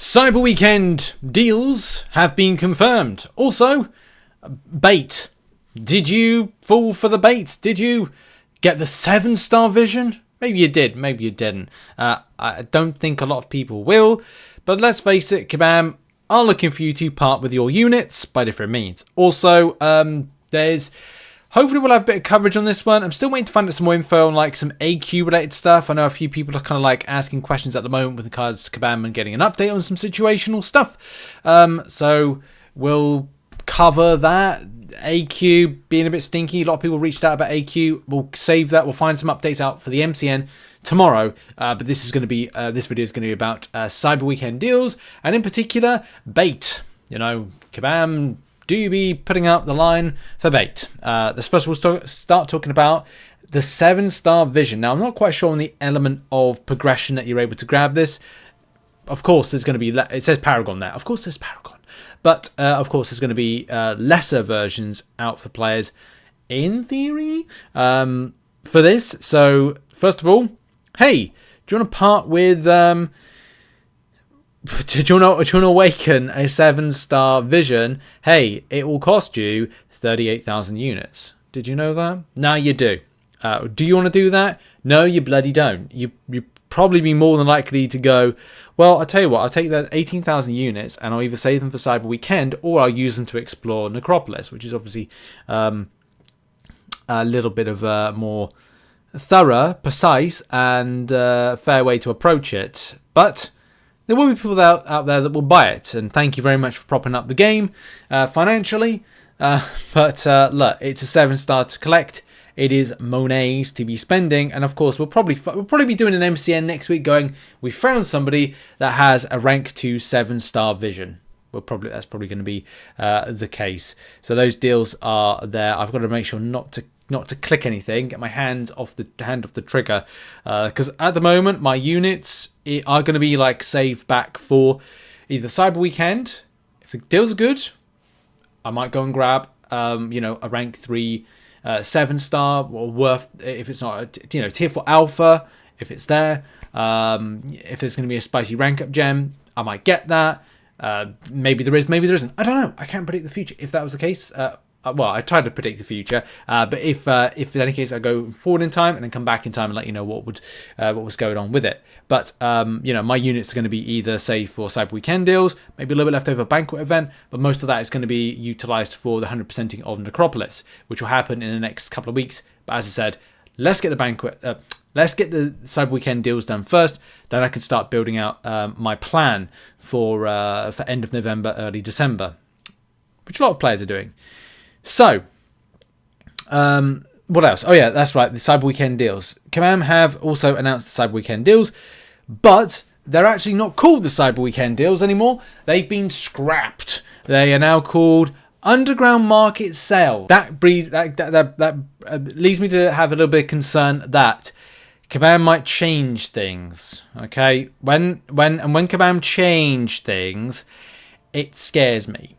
Cyber Weekend deals have been confirmed. Also, bait. Did you fall for the bait? Did you get the 7-star vision? Maybe you did, maybe you didn't. I don't think a lot of people will. But let's face it, Kabam are looking for you to part with your units by different means. Also, hopefully we'll have a bit of coverage on this one. I'm still waiting to find out some more info on like some AQ related stuff. I know a few people are kind of like asking questions at the moment with regards to Kabam and getting an update on some situational stuff. So we'll cover that. AQ being a bit stinky. A lot of people reached out about AQ. We'll save that. We'll find some updates out for the MCN tomorrow. But this is going to be this video is going to be about Cyber Weekend deals, and in particular bait. You know, Kabam do be putting out the line for bait. Let's first of all start talking about the 7-star vision. Now, I'm not quite sure on the element of progression that you're able to grab this. Of course, there's going to be, it says Paragon there. Of course, there's Paragon. But, of course, there's going to be lesser versions out for players, in theory, for this. So, first of all, hey, do you want to part with... Do you want to awaken a 7-star vision? Hey, it will cost you 38,000 units. Did you know that? Now you do. Do you want to do that? No, you bloody don't. You probably be more than likely to go, well, I'll tell you what, I'll take that 18,000 units and I'll either save them for Cyber Weekend or I'll use them to explore Necropolis, which is obviously a little bit of a more thorough, precise and fair way to approach it. But there will be people out there that will buy it, and thank you very much for propping up the game financially. But look, it's a 7-star to collect. It is monies to be spending, and of course we'll probably be doing an MCN next week. Going, we found somebody that has a rank 2 7-star vision. That's probably going to be the case. So those deals are there. I've got to make sure not to click anything, get my hand off the trigger, because at the moment my units are going to be like saved back for either Cyber Weekend. If the deals are good, I might go and grab a rank 3 7-star, or worth, if it's not tier 4 alpha, if it's there. If there's going to be a spicy rank up gem, I might get that. Maybe there is, maybe there isn't. I don't know. I can't predict the future. If that was the case, well, I try to predict the future, but if in any case I go forward in time and then come back in time and let you know what was going on with it. But my units are going to be either saved for Cyber Weekend deals, maybe a little bit left over Banquet Event, but most of that is going to be utilized for the 100%ing of Necropolis, which will happen in the next couple of weeks. But as I said, let's get the Cyber Weekend deals done first. Then I can start building out my plan for end of November, early December, which a lot of players are doing. So, what else? Oh yeah, that's right, the Cyber Weekend deals. Kabam have also announced the Cyber Weekend deals, but they're actually not called the Cyber Weekend deals anymore. They've been scrapped. They are now called Underground Market Sale. That leads me to have a little bit of concern that Kabam might change things. Okay, when Kabam change things, it scares me.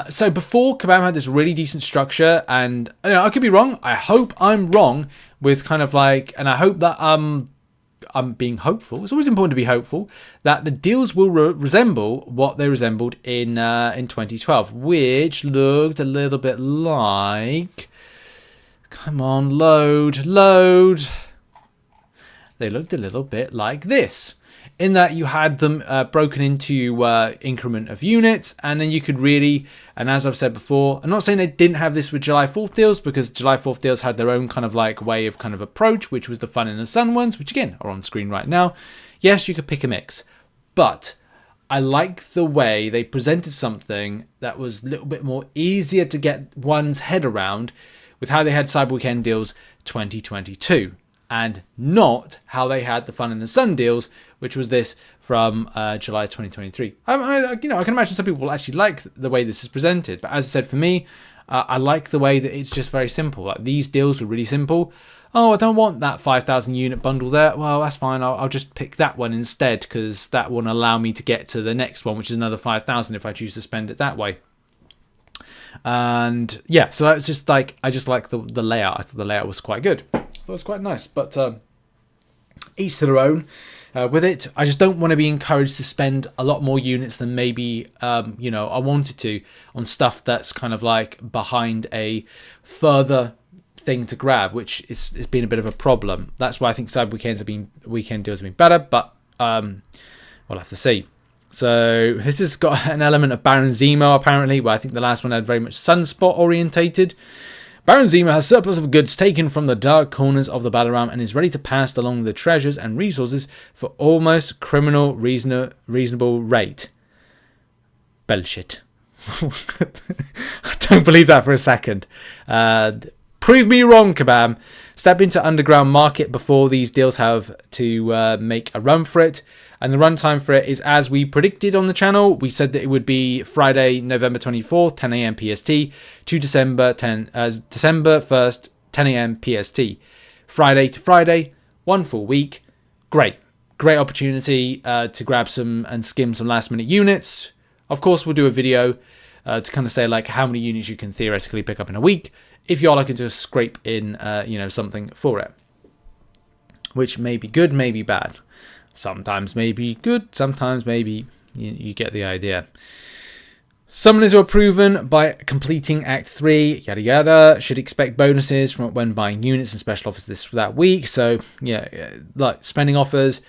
So before, Kabam had this really decent structure, and I could be wrong. I hope I'm wrong with kind of like, and I hope that I'm being hopeful. It's always important to be hopeful that the deals will resemble what they resembled in 2012, which looked a little bit like, come on, load. They looked a little bit like this, in that you had them broken into increment of units, and then you could really, and as I've said before, I'm not saying they didn't have this with July 4th deals, because July 4th deals had their own kind of like way of kind of approach, which was the Fun in the Sun ones, which again are on screen right now. Yes, you could pick a mix, but I like the way they presented something that was a little bit more easier to get one's head around with how they had Cyber Weekend deals 2022. And not how they had the Fun in the Sun deals, which was this from July 2023. I can imagine some people will actually like the way this is presented. But as I said, for me, I like the way that it's just very simple. Like, these deals were really simple. Oh, I don't want that 5,000 unit bundle there. Well, that's fine. I'll just pick that one instead, because that will allow me to get to the next one, which is another 5,000 if I choose to spend it that way. And yeah, so that's just like, I just like the layout. I thought the layout was quite good. I thought it was quite nice, but each to their own. with it. I just don't want to be encouraged to spend a lot more units than maybe you know, I wanted to on stuff that's kind of like behind a further thing to grab, which is it's been a bit of a problem. That's why I think Cyber weekend deals have been better, but we'll have to see. So this has got an element of Baron Zemo apparently, where I think the last one had very much Sunspot orientated. Baron Zemo has surplus of goods taken from the dark corners of the battle realm and is ready to pass along the treasures and resources for almost criminal reasonable rate. Bullshit. I don't believe that for a second. Prove me wrong, Kabam. Step into underground market before these deals have to make a run for it. And the runtime for it is as we predicted on the channel. We said that it would be Friday, November 24th, 10 a.m. PST to December 1st, 10 a.m. PST. Friday to Friday, 1 full week. Great opportunity to grab some and skim some last minute units. Of course, we'll do a video to kind of say like how many units you can theoretically pick up in a week if you're looking to scrape in, you know, something for it, which may be good, may be bad. Sometimes maybe good, sometimes maybe you get the idea. Summoners who are proven by completing Act 3, yada yada, should expect bonuses from when buying units and special offers that week. So yeah, like spending offers,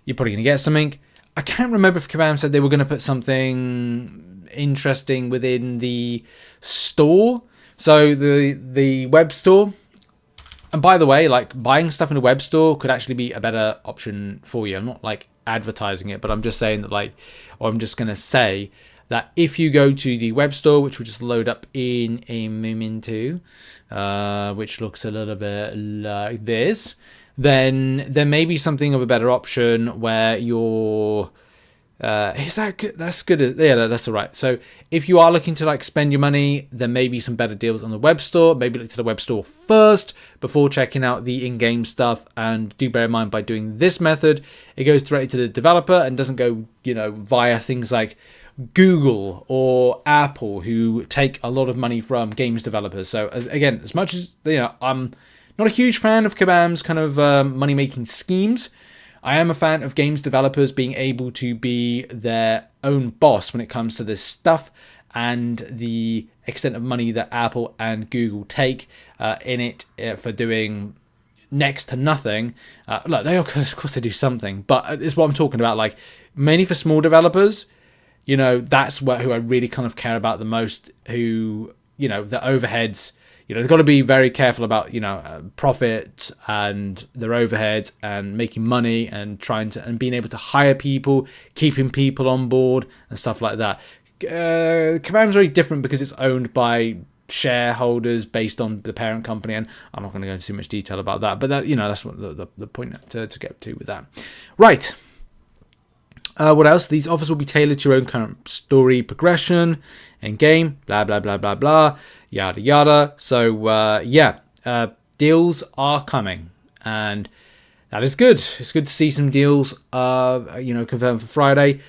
you're probably going to get something. I can't remember if Kabam said they were going to put something interesting within the store. So the web store. And by the way, like buying stuff in a web store could actually be a better option for you. I'm not like advertising it, but I'm just saying that like, or I'm just going to say that if you go to the web store, which will just load up in a moment, which looks a little bit like this, then there may be something of a better option where you're is that good? That's good. Yeah, that's all right. So if you are looking to like spend your money, there may be some better deals on the web store. Maybe look to the web store first before checking out the in-game stuff. And do bear in mind, by doing this method, it goes directly to the developer and doesn't go, you know, via things like Google or Apple, who take a lot of money from games developers. So as much as, you know, I'm not a huge fan of Kabam's kind of money-making schemes, I am a fan of games developers being able to be their own boss when it comes to this stuff, and the extent of money that Apple and Google take in it for doing next to nothing. Look, they of course they do something, but it's what I'm talking about. Like mainly for small developers, you know, that's who I really kind of care about the most. Who, you know, the overheads. You know, they've got to be very careful about, you know, profit and their overheads and making money and trying to and being able to hire people, keeping people on board and stuff like that. Kabam's very different because it's owned by shareholders based on the parent company, and I'm not going to go into too much detail about that. But that, you know, that's what the point to get to with that. Right. What else? These offers will be tailored to your own current story progression and game, blah, blah, blah, blah, blah, yada, yada. So, yeah, deals are coming, and that is good. It's good to see some deals, you know, confirmed for Friday.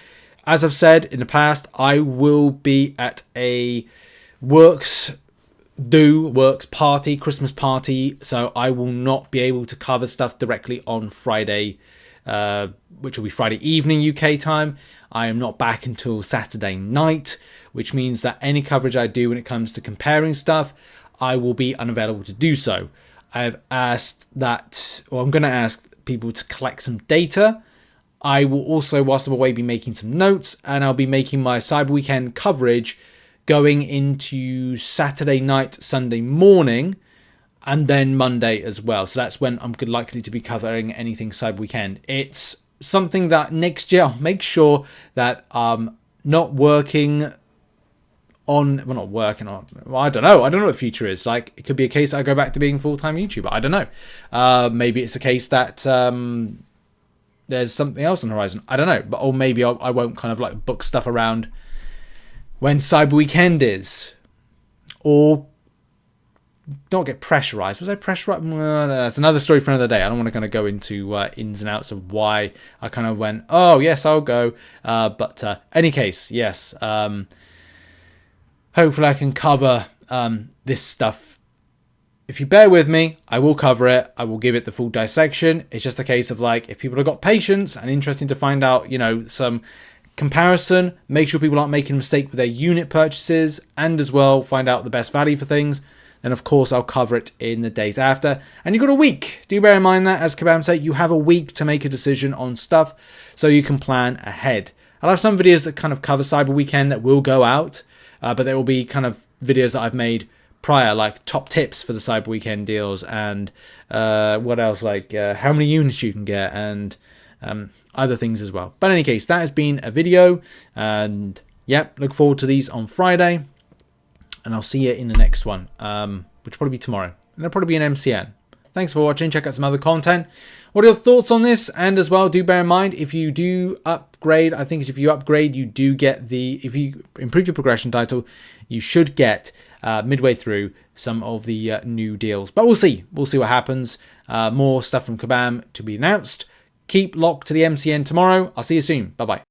As I've said in the past, I will be at a Works party, Christmas party, so I will not be able to cover stuff directly on Friday, which will be Friday evening UK time. I am not back until Saturday night, which means that any coverage I do when it comes to comparing stuff, I will be unavailable to do so. I've asked that, or I'm going to ask people to collect some data. I will also, whilst I'm away, be making some notes, and I'll be making my Cyber Weekend coverage going into Saturday night, Sunday morning, and then Monday as well. So that's when I'm likely to be covering anything Cyber Weekend. It's something that next year I'll make sure that I'm not working on, well, not working on, well, I don't know what the future is. Like, it could be a case that I go back to being full-time YouTuber. I don't know. Maybe it's a case that there's something else on the horizon. I don't know. But or maybe I won't kind of like book stuff around when Cyber Weekend is, or don't get pressurized. Was I pressurized? Well, that's another story for another day. I don't want to kind of go into ins and outs of why I kind of went, oh yes, I'll go. But any case, yes. Hopefully I can cover this stuff if you bear with me, I will cover it. I will give it the full dissection. It's just a case of like, if people have got patience and interested to find out, you know, some comparison, make sure people aren't making a mistake with their unit purchases, and as well find out the best value for things, then of course I'll cover it in the days after. And you've got a week. Do bear in mind that, as Kabam said, you have a week to make a decision on stuff so you can plan ahead. I'll have some videos that kind of cover Cyber Weekend that will go out, but there will be kind of videos that I've made prior, like top tips for the Cyber Weekend deals, and what else, like how many units you can get, and other things as well. But in any case, that has been a video, and yeah, look forward to these on Friday, and I'll see you in the next one, which will probably be tomorrow, and it'll probably be an MCN. Thanks for watching. Check out some other content. What are your thoughts on this? And as well, do bear in mind, if you do upgrade, I think if you upgrade, you do get the, if you improve your progression title, you should get midway through some of the new deals. But we'll see. We'll see what happens. More stuff from Kabam to be announced. Keep locked to the MCN tomorrow. I'll see you soon. Bye-bye.